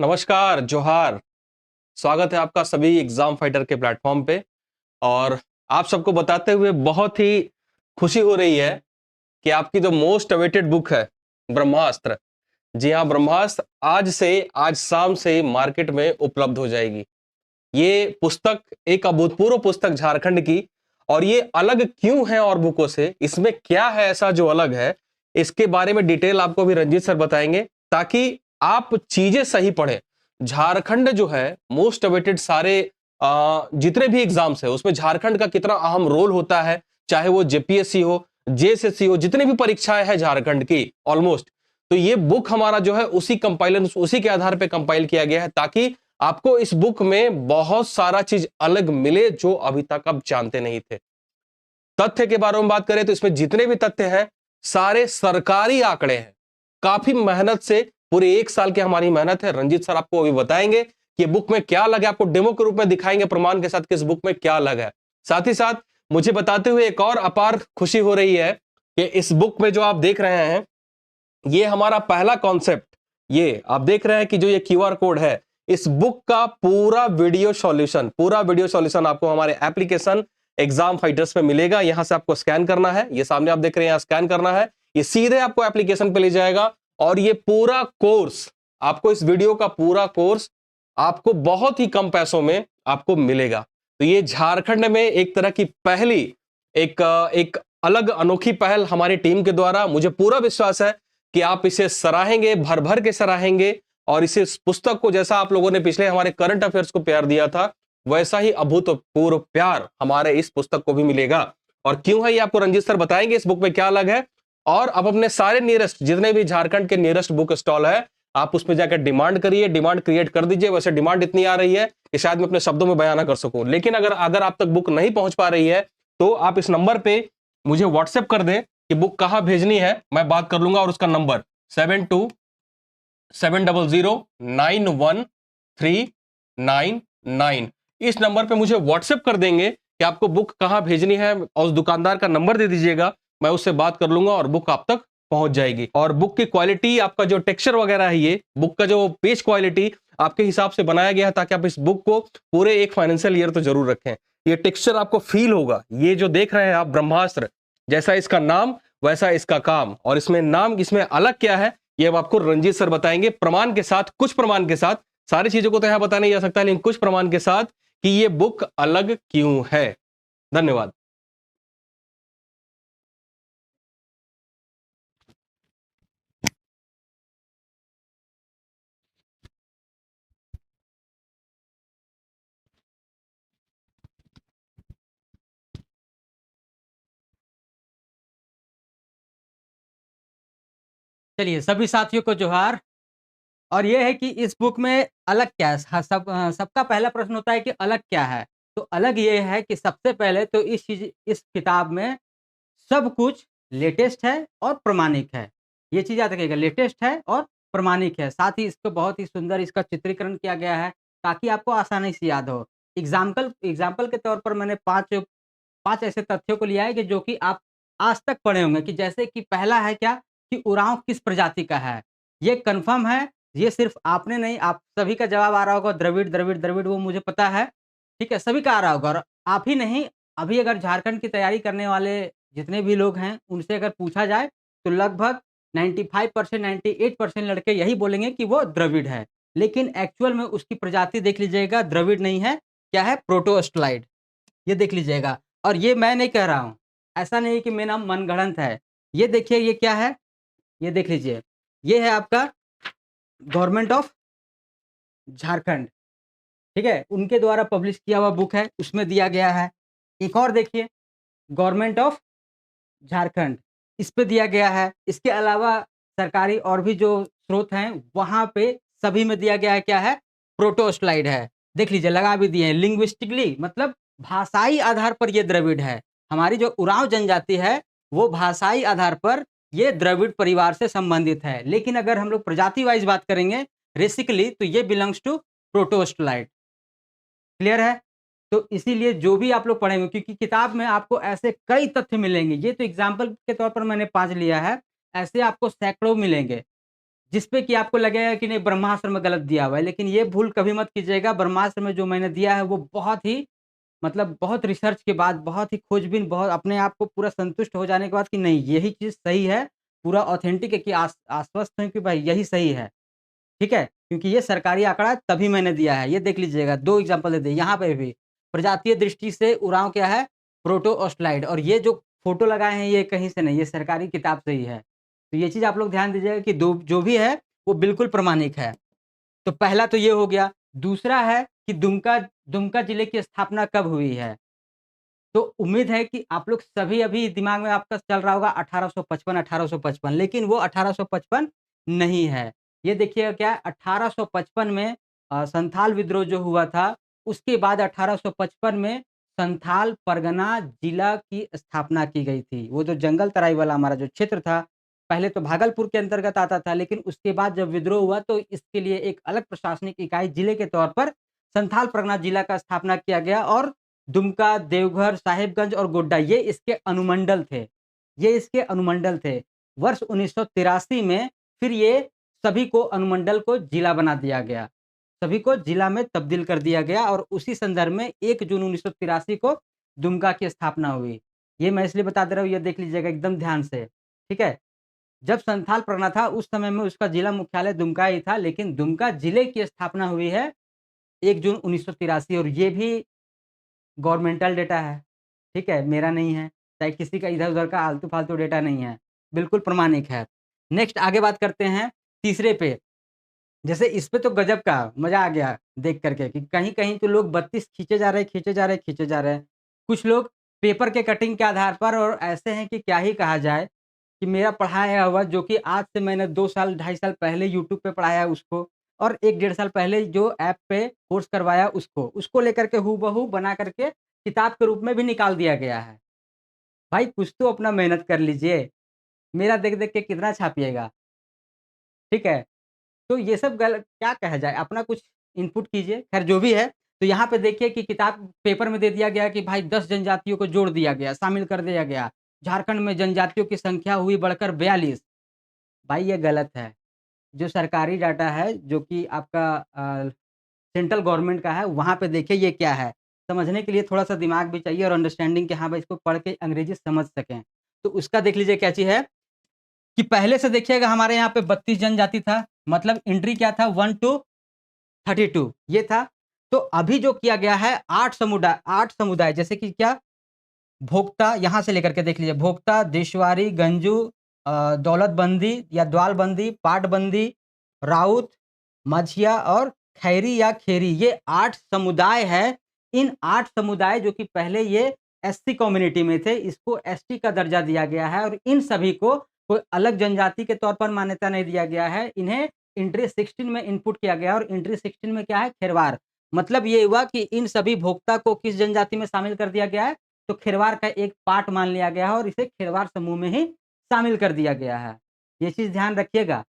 नमस्कार, जोहार। स्वागत है आपका सभी एग्जाम फाइटर के प्लेटफॉर्म पे। और आप सबको बताते हुए बहुत ही खुशी हो रही है कि आपकी जो मोस्ट अवेटेड बुक है ब्रह्मास्त्र, जी हाँ, ब्रह्मास्त्र आज शाम से मार्केट में उपलब्ध हो जाएगी। ये पुस्तक एक अभूतपूर्व पुस्तक झारखंड की, और ये अलग क्यों है और बुकों से, इसमें क्या है ऐसा जो अलग है, इसके बारे में डिटेल आपको भी रंजीत सर बताएंगे, ताकि आप चीजें सही पढ़ें। झारखंड जो है मोस्ट अवेटेड सारे जितने भी एग्जाम्स है उसमें झारखंड का कितना अहम रोल होता है, चाहे वो जेपीएससी हो, जेएसएससी हो, जितनी भी परीक्षाएं हैं झारखंड की ऑलमोस्ट। तो ये बुक हमारा जो है उसी के आधार पर कंपाइल किया गया है, ताकि आपको इस बुक में बहुत सारा चीज अलग मिले जो अभी तक आप जानते नहीं थे। तथ्य के बारे में बात करें तो इसमें जितने भी तथ्य हैं सारे सरकारी आंकड़े हैं। काफी मेहनत से, पूरे 1 साल की हमारी मेहनत है। रंजीत सर आपको अभी बताएंगे कि बुक में क्या अलग है, आपको डेमो के रूप में दिखाएंगे प्रमाण के साथ कि इस बुक में क्या अलग है। साथ ही साथ मुझे बताते हुए एक और अपार खुशी हो रही है कि इस बुक में जो आप देख रहे हैं, ये हमारा पहला कॉन्सेप्ट, ये आप देख रहे हैं कि जो ये क्यूआर कोड है, इस बुक का पूरा वीडियो सॉल्यूशन आपको हमारे एप्लीकेशन एग्जाम फाइटर्स पे मिलेगा। यहां से आपको स्कैन करना है, ये सामने आप देख रहे हैं, यहां स्कैन करना है, ये सीधे आपको एप्लीकेशन पे ले जाएगा। और ये पूरा कोर्स आपको, इस वीडियो का पूरा कोर्स आपको बहुत ही कम पैसों में आपको मिलेगा। तो ये झारखंड में एक तरह की पहली एक अलग अनोखी पहल हमारी टीम के द्वारा, मुझे पूरा विश्वास है कि आप इसे सराहेंगे, भर भर के सराहेंगे। और इस पुस्तक को, जैसा आप लोगों ने पिछले हमारे करंट अफेयर्स को प्यार दिया था, वैसा ही अभूतपूर्व प्यार हमारे इस पुस्तक को भी मिलेगा। और क्यों है ये आपको रंजीत सर बताएंगे, इस बुक में क्या अलग है। और आप अपने सारे नियरेस्ट, जितने भी झारखंड के नियरेस्ट बुक स्टॉल है, आप उसमें जाकर डिमांड करिए, डिमांड क्रिएट कर दीजिए। वैसे डिमांड इतनी आ रही है कि शायद मैं अपने शब्दों में बयान ना कर सकूं, लेकिन अगर आप तक बुक नहीं पहुंच पा रही है तो आप इस नंबर पे मुझे व्हाट्सएप कर दें कि बुक कहां भेजनी है, मैं बात कर लूंगा। और उसका नंबर 7270091399, इस नंबर पे मुझे व्हाट्सएप कर देंगे कि आपको बुक कहां भेजनी है, और उस दुकानदार का नंबर दे दीजिएगा, मैं उससे बात कर लूंगा और बुक आप तक पहुंच जाएगी। और बुक की क्वालिटी, आपका जो टेक्सचर वगैरह है, ये बुक का जो पेज क्वालिटी आपके हिसाब से बनाया गया है, ताकि आप इस बुक को पूरे एक फाइनेंशियल ईयर तो जरूर रखें। ये टेक्सचर आपको फील होगा, ये जो देख रहे हैं आप ब्रह्मास्त्र, जैसा इसका नाम वैसा इसका काम। और इसमें अलग क्या है, ये अब आपको रंजीत सर बताएंगे प्रमाण के साथ, कुछ प्रमाण के साथ। सारी चीजों को तो यहां बता नहीं जा सकता, लेकिन कुछ प्रमाण के साथ कि ये बुक अलग क्यों है। धन्यवाद। चलिए सभी साथियों को जोहार। और ये है कि इस बुक में अलग क्या है। सबका पहला प्रश्न होता है कि अलग क्या है। तो अलग ये है कि सबसे पहले तो इस किताब में सब कुछ लेटेस्ट है और प्रमाणिक है। ये चीज़ याद रखिएगा, लेटेस्ट है और प्रमाणिक है। साथ ही इसको बहुत ही सुंदर इसका चित्रीकरण किया गया है, ताकि आपको आसानी से याद हो। एग्जाम्पल के तौर पर मैंने 5 ऐसे तथ्यों को लिया है कि जो कि आप आज तक पढ़े होंगे। कि जैसे कि पहला है क्या, कि उरांव किस प्रजाति का है। ये कन्फर्म है, ये सिर्फ आपने नहीं, आप सभी का जवाब आ रहा होगा द्रविड़, द्रविड़, द्रविड़, वो मुझे पता है। ठीक है, सभी का आ रहा होगा। और आप ही नहीं, अभी अगर झारखंड की तैयारी करने वाले जितने भी लोग हैं, उनसे अगर पूछा जाए तो लगभग 95%, 98% लड़के यही बोलेंगे कि वो द्रविड़ है। लेकिन एक्चुअल में उसकी प्रजाति देख लीजिएगा, द्रविड़ नहीं है, क्या है, प्रोटोस्टलाइड। ये देख लीजिएगा। और ये मैं नहीं कह रहा हूँ, ऐसा नहीं कि मेरा मनगढ़ंत है। ये देखिए, ये क्या है, ये देख लीजिए। ये है आपका गवर्नमेंट ऑफ झारखंड, ठीक है, उनके द्वारा पब्लिश किया हुआ बुक है, उसमें दिया गया है। एक और देखिए, गवर्नमेंट ऑफ झारखंड, इस पे दिया गया है। इसके अलावा सरकारी और भी जो स्रोत हैं, वहाँ पे सभी में दिया गया है, क्या है, प्रोटोस्लाइड है। देख लीजिए, लगा भी दिए हैं। लिंग्विस्टिकली मतलब भाषाई आधार पर ये द्रविड़ है। हमारी जो उरांव जनजाति है, वो भाषाई आधार पर ये द्रविड़ परिवार से संबंधित है। लेकिन अगर हम लोग प्रजाति वाइज बात करेंगे, रेसिकली, तो ये बिलोंग्स टू प्रोटोस्टलाइड। क्लियर है। तो इसीलिए जो भी आप लोग पढ़ेंगे, क्योंकि किताब में आपको ऐसे कई तथ्य मिलेंगे। ये तो एग्जाम्पल के तौर पर मैंने 5 लिया है, ऐसे आपको सैकड़ों मिलेंगे। जिसपे कि आपको लगेगा कि नहीं ब्रह्मास्त्र में गलत दिया हुआ है, लेकिन ये भूल कभी मत कीजिएगा। ब्रह्मास्त्र में जो मैंने दिया है वो बहुत ही मतलब बहुत रिसर्च के बाद, बहुत ही खोजबीन, बहुत अपने आप को पूरा संतुष्ट हो जाने के बाद कि नहीं यही चीज़ सही है, पूरा ऑथेंटिक है कि आश्वस्त हैं कि भाई यही सही है, ठीक है? क्योंकि ये सरकारी आंकड़ा है तभी मैंने दिया है, ये देख लीजिएगा 2 एग्ज़ाम्पल दे दिए, यहाँ पे भी प्रजातीय दृष्टि से उरांव क्या है? प्रोटोओस्टलाइड और ये जो फ़ोटो लगाए हैं ये कहीं से नहीं, ये सरकारी किताब से ही है। तो ये चीज़ आप लोग ध्यान दीजिएगा कि दो जो भी है वो बिल्कुल प्रामाणिक है। तो पहला तो ये हो गया, दूसरा है कि दुमका दुमका जिले की स्थापना कब हुई है? तो उम्मीद है कि आप लोग सभी अभी दिमाग में आपका चल रहा होगा 1855 लेकिन वो 1855 नहीं है। ये देखिएगा क्या 1855 में संथाल विद्रोह जो हुआ था, उसके बाद 1855 में संथाल परगना जिला की स्थापना की गई थी। वो जो जंगल तराई वाला हमारा जो क्षेत्र था, पहले तो भागलपुर के अंतर्गत आता था, लेकिन उसके बाद जब विद्रोह हुआ तो इसके लिए एक अलग प्रशासनिक इकाई जिले के तौर पर संथाल परगना जिला का स्थापना किया गया और दुमका, देवघर, साहिबगंज और गोड्डा ये इसके अनुमंडल थे। ये इसके अनुमंडल थे। वर्ष 1983 में फिर ये सभी को अनुमंडल को जिला बना दिया गया। सभी को जिला में तब्दील कर दिया गया और उसी संदर्भ में 1 जून 1983 को दुमका की स्थापना हुई। ये मैं इसलिए बता दे रहा हूँ, ये देख लीजिएगा एकदम ध्यान से, ठीक है? जब संथाल परगना था उस समय में उसका जिला मुख्यालय दुमका ही था, लेकिन दुमका जिले की स्थापना हुई है 1 जून 1983 और ये भी गवर्नमेंटल डेटा है, ठीक है? मेरा नहीं है, चाहे किसी का इधर-उधर का आलतू-फालतू डेटा नहीं है, बिल्कुल प्रामाणिक है। नेक्स्ट आगे बात करते हैं तीसरे पे, जैसे इस पे तो गज़ब का मज़ा आ गया देख कर के कि कहीं-कहीं तो लोग 32 खींचे जा रहे हैं, खींचे जा रहे हैं, खींचे जा रहे हैं। कुछ लोग पेपर के कटिंग के आधार पर और ऐसे हैं कि क्या ही कहा जाए कि मेरा पढ़ाया हुआ जो कि आज से मैंने 2 साल, 2.5 साल पहले यूट्यूब पे पढ़ाया उसको और 1 डेढ़ साल पहले जो ऐप पे कोर्स करवाया उसको लेकर के हूबहू बना करके किताब के रूप में भी निकाल दिया गया है। भाई कुछ तो अपना मेहनत कर लीजिए, मेरा देख-देख के कितना छापिएगा, ठीक है? तो ये सब गल क्या कहा जाए, अपना कुछ इनपुट कीजिए, ख़ैर जो भी है। तो यहाँ पे देखिए कि किताब पेपर में दे दिया गया कि भाई 10 जनजातियों को जोड़ दिया गया, शामिल कर दिया गया। झारखंड में जनजातियों की संख्या हुई बढ़कर 42। भाई ये गलत है। जो सरकारी डाटा है, जो कि आपका सेंट्रल गवर्नमेंट का है, वहाँ पे देखिए ये क्या है। समझने के लिए थोड़ा-सा दिमाग भी चाहिए और अंडरस्टैंडिंग कि हाँ भाई इसको पढ़ के अंग्रेज़ी समझ सकें। तो उसका देख लीजिए क्या चीज़ है कि पहले से देखिएगा हमारे यहाँ पे 32 जनजाति था, मतलब एंट्री क्या था 1 टू 32 ये था। तो अभी जो किया गया है 8 समुदाय जैसे कि क्या भोक्ता यहाँ से लेकर के देख लीजिए भोक्ता, देशवारी, गंजू दौलतबंदी या द्वालबंदी, पाटबंदी, राउत, माझिया और खैरी या खेरी ये 8 समुदाय है। इन 8 समुदाय जो कि पहले ये एससी कम्युनिटी में थे, इसको एसटी का दर्जा दिया गया है और इन सभी को कोई अलग जनजाति के तौर पर मान्यता नहीं दिया गया है। इन्हें एंट्री 16 में इनपुट किया गया और एंट्री 16 में क्या है खेरवार। मतलब ये हुआ कि इन सभी भोक्ता को किस जनजाति में शामिल कर दिया गया है? तो खेरवार का एक पार्ट मान लिया गया है और इसे खेरवार समूह में ही शामिल कर दिया गया है। ये चीज़ ध्यान रखिएगा।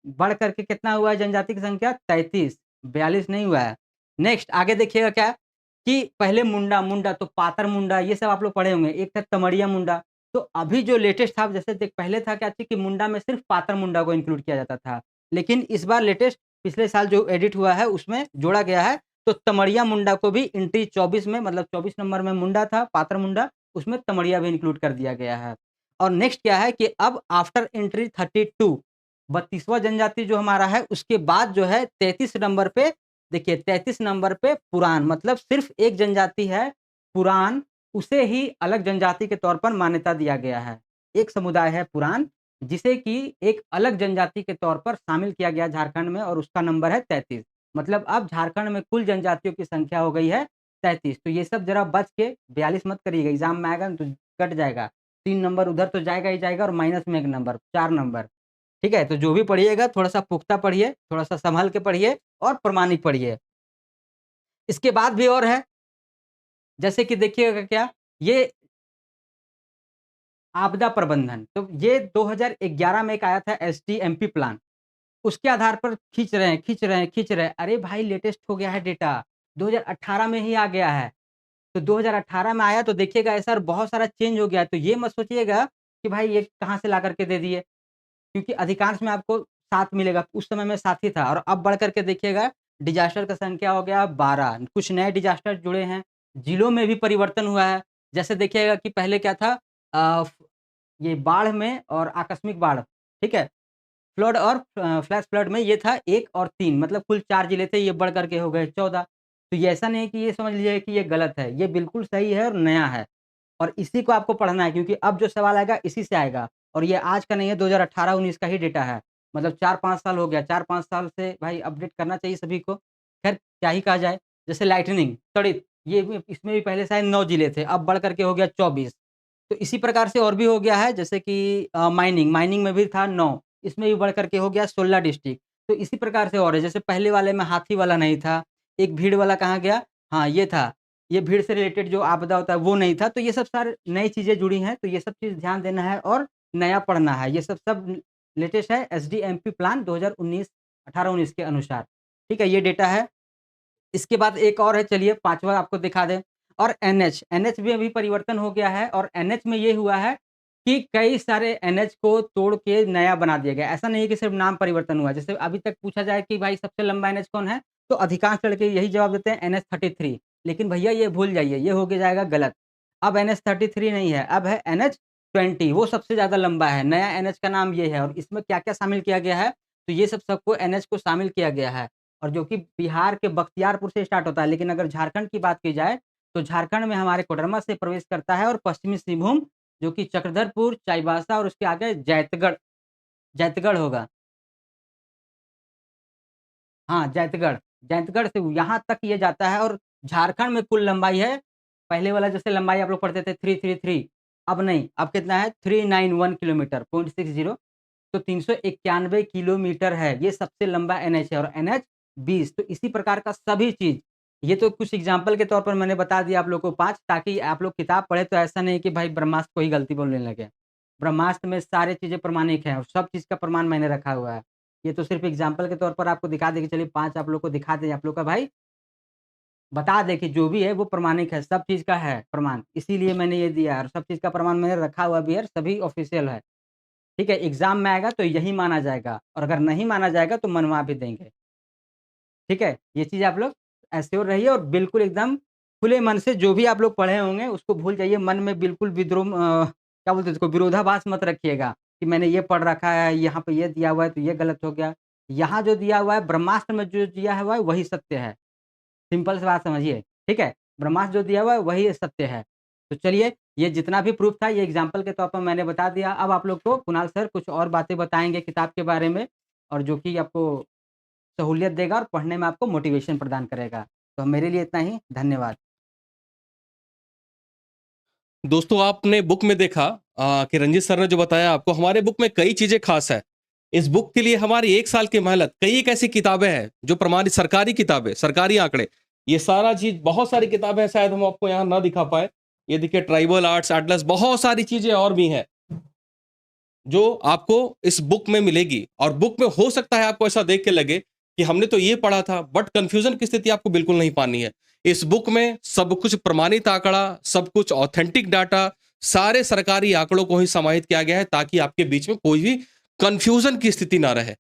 बढ़ करके कितना हुआ है जनजाति की संख्या 33, 42 नहीं हुआ है। नेक्स्ट आगे देखिएगा क्या कि पहले मुंडा तो पातर मुंडा ये सब आप लोग पढ़े होंगे। एक था तमड़िया मुंडा। तो अभी जो लेटेस्ट था जैसे देख पहले था क्या चीज़ कि मुंडा में सिर्फ़ पातर मुंडा को इंक्लूड किया जाता था। लेकिन इस बार लेटेस्ट पिछले साल जो एडिट हुआ है उसमें जोड़ा गया है तो तमड़िया मुंडा को भी एंट्री 24 में मतलब 24 नंबर में मुंडा था, पातर मुंडा, उसमें तमड़िया भी इंक्लूड कर दिया गया है। और नेक्स्ट क्या है कि अब आफ्टर एंट्री 32 32वां जनजाति जो हमारा है उसके बाद जो है 33 नंबर पे देखिए 33 नंबर पे पुरान मतलब सिर्फ़ एक जनजाति है पुरान, उसे ही अलग जनजाति के तौर पर मान्यता दिया गया है। एक समुदाय है पुरान जिसे कि एक अलग जनजाति के तौर पर शामिल किया गया झारखंड में और उसका नंबर है 33। मतलब अब झारखंड में कुल जनजातियों की संख्या हो गई है 33। तो ये सब ज़रा बच के 42 मत करिएगा, एग्ज़ाम में आएगा ना तो कट जाएगा। 3 नंबर उधर तो जाएगा ही जाएगा और माइनस में 1 नंबर, 4 नंबर। ठीक है? तो जो भी पढ़िएगा थोड़ा-सा पुख्ता पढ़िए, थोड़ा-सा सँभल के पढ़िए और प्रामाणिक पढ़िए। इसके बाद भी और है, जैसे कि देखिएगा क्या, ये आपदा प्रबंधन, तो ये 2011 में एक आया था एसडीएमपी प्लान। उसके आधार पर खींच रहे हैं, खींच रहे हैं, खींच रहे हैं। अरे भाई लेटेस्ट हो गया है डेटा, 2018 में ही आ गया है। तो 2018 में आया तो देखिएगा ऐसा बहुत सारा चेंज हो गया है। तो ये मत सोचिएगा कि भाई ये कहाँ से ला कर के दे दिए। क्योंकि अधिकांश में आपको 7 मिलेगा, उस समय में 7 ही था और अब बढ़ करके देखिएगा डिज़ास्टर का संख्या हो गया 12, कुछ नए डिज़ास्टर जुड़े हैं, जिलों में भी परिवर्तन हुआ है। जैसे देखिएगा कि पहले क्या था अ, फ ये बाढ़ में और आकस्मिक बाढ़, ठीक है? फ्लड और फ्लैश फ्लड में ये था 1 और 3 मतलब कुल 4 जिले थे, ये बढ़ कर के हो गए 14। तो ये ऐसा नहीं है कि ये समझ लीजिए कि ये गलत है, ये बिल्कुल सही है और नया है और इसी को आपको पढ़ना है क्योंकि अब जो सवाल आएगा इसी से आएगा और ये आज का नहीं है 2018-19 का ही डेटा है। मतलब 4-5 साल हो गया, 4-5 साल से भाई अपडेट करना चाहिए सभी को। ख़ैर क्या ही कहा जाए, जैसे लाइटनिंग, तड़ित ये भी इसमें भी पहले शायद 9 जिले थे, अब बढ़ कर के हो गया 24। तो इसी प्रकार से और भी हो गया है जैसे कि माइनिंग, माइनिंग में भी था 9, इसमें भी बढ़ कर के हो गया 16 डिस्ट्रिक्ट। तो इसी प्रकार से और है, जैसे पहले वाले में हाथी वाला नहीं था, एक भीड़ वाला कहाँ गया? हाँ, ये था। ये भीड़ से रिलेटेड जो आपदा होता है वो नहीं था, तो ये सब सारे नई चीज़ें जुड़ी हैं, तो ये सब चीज़ ध्यान देना है और नया पढ़ना है। ये सब लेटेस्ट है एसडीएमपी प्लान 2019 18-19 के अनुसार। ठीक है, ये डेटा है। इसके बाद एक और है चलिए 5वाँ आपको दिखा दें और एनएच, एनएच में भी परिवर्तन हो गया है और एनएच में ये हुआ है कि कई सारे एनएच को तोड़ के नया बना दिया गया। ऐसा नहीं है कि सिर्फ़ नाम परिवर्तन हुआ है। जैसे अभी तक पूछा जाए कि भाई सबसे लंबा एनएच कौन है? तो अधिकांश लड़के यही जवाब देते हैं एनएच 33 लेकिन भैया ये भूल जाइए, ये हो के जाएगा गलत। अब एनएच 33 नहीं है, अब है एनएच 20 वो सबसे ज़्यादा लंबा है। नया एनएच का नाम ये है और इसमें क्या-क्या शामिल किया गया है? तो ये सब सबको एनएच को शामिल किया गया है। और जो कि बिहार के बख्तियारपुर से स्टार्ट होता है, लेकिन अगर झारखंड की बात की जाए, तो झारखंड में हमारे कोडरमा से प्रवेश करता है और पश्चिमी सिंहभूम जो कि चक्रधरपुर, चाईबासा और उसके आगे जैतगढ़ जैतगढ़ होगा। हाँ, जैतगढ़, जैतगढ़ से यहाँ तक ये जाता है और झारखंड में कुल लंबाई है, पहले वाला जैसे लंबाई आप लोग पढ़ते थे 333 अब नहीं, अब कितना है 391 किलोमीटर 0.60 तो 391 किलोमीटर है, ये सबसे लंबा एनएच है और एनएच 20 तो इसी प्रकार का सभी चीज़, ये तो कुछ एग्ज़ाम्पल के तौर पर मैंने बता दिया आप लोगों को 5 ताकि आप लोग किताब पढ़ें तो ऐसा नहीं कि भाई ब्रह्मास्त्र को ही गलती बोलने लगे। ब्रह्मास्त्र में सारी चीज़ें प्रमाणिक हैं और सब चीज़ का प्रमाण मैंने रखा हुआ है। ये तो सिर्फ़ एग्ज़ाम्पल के तौर पर आपको दिखा दें कि चलिए 5 आप लोग को दिखा दें, आप लोग का भाई बता दें कि जो भी है वो प्रमाणिक है, सब चीज़ का है प्रमाण, इसीलिए मैंने ये दिया है और सब चीज़ का प्रमाण मैंने रखा हुआ भी है, सभी ऑफ़िशियल है। ठीक है, एग्ज़ाम में आएगा तो यही माना जाएगा और अगर नहीं माना जाएगा तो मनवा भी देंगे। ठीक है? ये चीज़ आप लोग एश्योर रहिए और बिल्कुल एकदम खुले मन से जो भी आप लोग पढ़े होंगे उसको भूल जाइए, मन में बिल्कुल क्या बोलते हैं उसको विरोधाभास मत रखिएगा कि मैंने ये पढ़ रखा है, यहाँ पे ये दिया हुआ है तो ये गलत हो गया। यहाँ जो दिया हुआ है ब्रह्मास्त्र में जो दिया हुआ है वही सत्य है। सिंपल सी बात समझिए, ठीक है? ब्रह्मास्त्र जो दिया हुआ है वही सत्य है। तो चलिए ये जितना भी प्रूफ़ था ये एग्ज़ाम्पल के तौर पर मैंने बता दिया। अब आप लोग को कुणाल सर कुछ और बातें बताएँगे किताब के बारे में और जो कि आपको सहूलियत देगा और पढ़ने में आपको मोटिवेशन प्रदान करेगा। तो मेरे लिए इतना ही, धन्यवाद। दोस्तों आपने बुक में देखा कि रंजीत सर ने जो बताया आपको हमारे बुक में कई चीजें खास है। इस बुक के लिए हमारी 1 साल की मेहनत, कई एक ऐसी किताबें हैं जो प्रमाणित सरकारी किताबें, सरकारी आंकड़े, ये सारा चीज बहुत सारी किताबें हैं शायद हम आपको यहाँ ना दिखा पाए। ये देखिए ट्राइबल आर्ट्स एटलस बहुत सारी चीजें और भी हैं जो आपको इस बुक में मिलेगी और बुक में हो सकता है आपको ऐसा देख के लगे कि हमने तो ये पढ़ा था बट कंफ्यूजन की स्थिति आपको बिल्कुल नहीं पानी है। इस बुक में सब कुछ प्रमाणित आंकड़ा, सब कुछ ऑथेंटिक डाटा, सारे सरकारी आंकड़ों को ही समाहित किया गया है ताकि आपके बीच में कोई भी कंफ्यूजन की स्थिति ना रहे।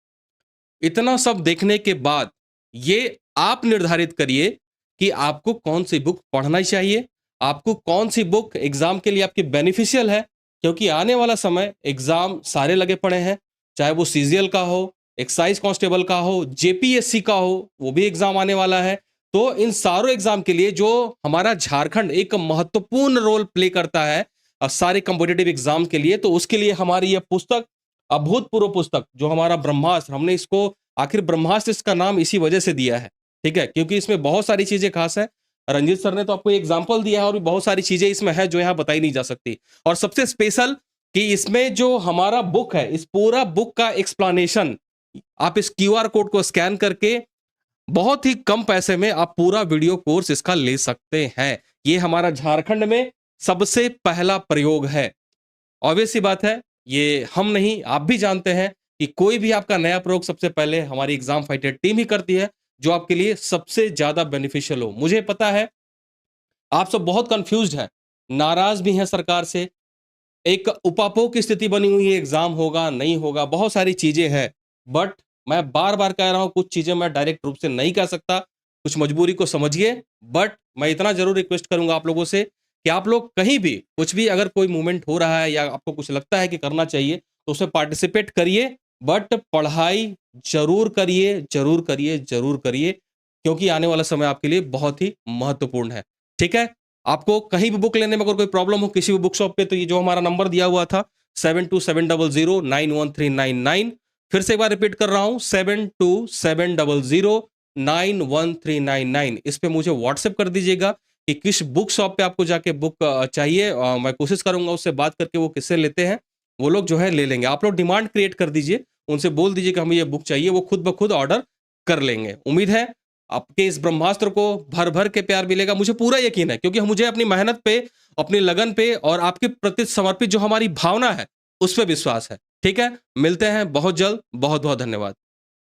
इतना सब देखने के बाद ये आप निर्धारित करिए कि आपको कौन सी बुक पढ़ना चाहिए, आपको कौन सी बुक एग्जाम के लिए आपकी बेनिफिशियल है, क्योंकि आने वाला समय एग्जाम सारे लगे पड़े हैं, चाहे वो सीजीएल का हो, एक्साइज कांस्टेबल का हो, जेपीएससी का हो, वो भी एग्जाम आने वाला है। तो इन सारों एग्जाम के लिए जो हमारा झारखंड एक महत्वपूर्ण रोल प्ले करता है सारे कॉम्पिटेटिव एग्जाम के लिए, तो उसके लिए हमारी यह पुस्तक अभूतपूर्व पुस्तक जो हमारा ब्रह्मास्त्र, हमने इसको आखिर ब्रह्मास्त्र इसका नाम इसी वजह से दिया है, ठीक है, क्योंकि इसमें बहुत सारी चीजें खास है। रंजीत सर ने तो आपको एग्जाम्पल दिया है और भी बहुत सारी चीजें इसमें है जो यहाँ बताई नहीं जा सकती। और सबसे स्पेशल कि इसमें जो हमारा बुक है, इस पूरा बुक का एक्सप्लेनेशन आप इस क्यूआर कोड को स्कैन करके बहुत ही कम पैसे में आप पूरा वीडियो कोर्स इसका ले सकते हैं। ये हमारा झारखंड में सबसे पहला प्रयोग है। ऑब्वियस सी बात है, ये हम नहीं आप भी जानते हैं कि कोई भी आपका नया प्रयोग सबसे पहले हमारी एग्जाम फाइटर टीम ही करती है जो आपके लिए सबसे ज्यादा बेनिफिशियल हो। मुझे पता है आप सब बहुत कंफ्यूज्ड हैं, नाराज भी हैं सरकार से, एक उपापो की स्थिति बनी हुई है, एग्जाम होगा नहीं होगा, बहुत सारी चीजें हैं। बट मैं बार बार कह रहा हूं कुछ चीजें मैं डायरेक्ट रूप से नहीं कह सकता, कुछ मजबूरी को समझिए। बट मैं इतना जरूर रिक्वेस्ट करूंगा आप लोगों से कि आप लोग कहीं भी कुछ भी अगर कोई मूवमेंट हो रहा है या आपको कुछ लगता है कि करना चाहिए तो उसमें पार्टिसिपेट करिए, बट पढ़ाई जरूर करिए, जरूर करिए, जरूर करिए, क्योंकि आने वाला समय आपके लिए बहुत ही महत्वपूर्ण है। ठीक है? आपको कहीं भी बुक लेने में अगर कोई प्रॉब्लम हो किसी भी बुक शॉप पे, तो ये जो हमारा नंबर दिया हुआ था 7270091399, फिर से एक बार रिपीट कर रहा हूं 7270091399, इस पे मुझे व्हाट्सएप कर दीजिएगा कि किस बुक शॉप पे आपको जाके बुक चाहिए। मैं कोशिश करूंगा उससे बात करके वो किससे लेते हैं वो लोग जो है ले लेंगे। आप लोग डिमांड क्रिएट कर दीजिए, उनसे बोल दीजिए कि हमें ये बुक चाहिए, वो खुद ब खुद ऑर्डर कर लेंगे। उम्मीद है आपके इस ब्रह्मास्त्र को भर भर के प्यार मिलेगा, मुझे पूरा यकीन है, क्योंकि मुझे अपनी मेहनत पे, अपनी लगन पे और आपके प्रति समर्पित जो हमारी भावना है उस पे विश्वास है। ठीक है? मिलते हैं बहुत जल्द। बहुत बहुत धन्यवाद।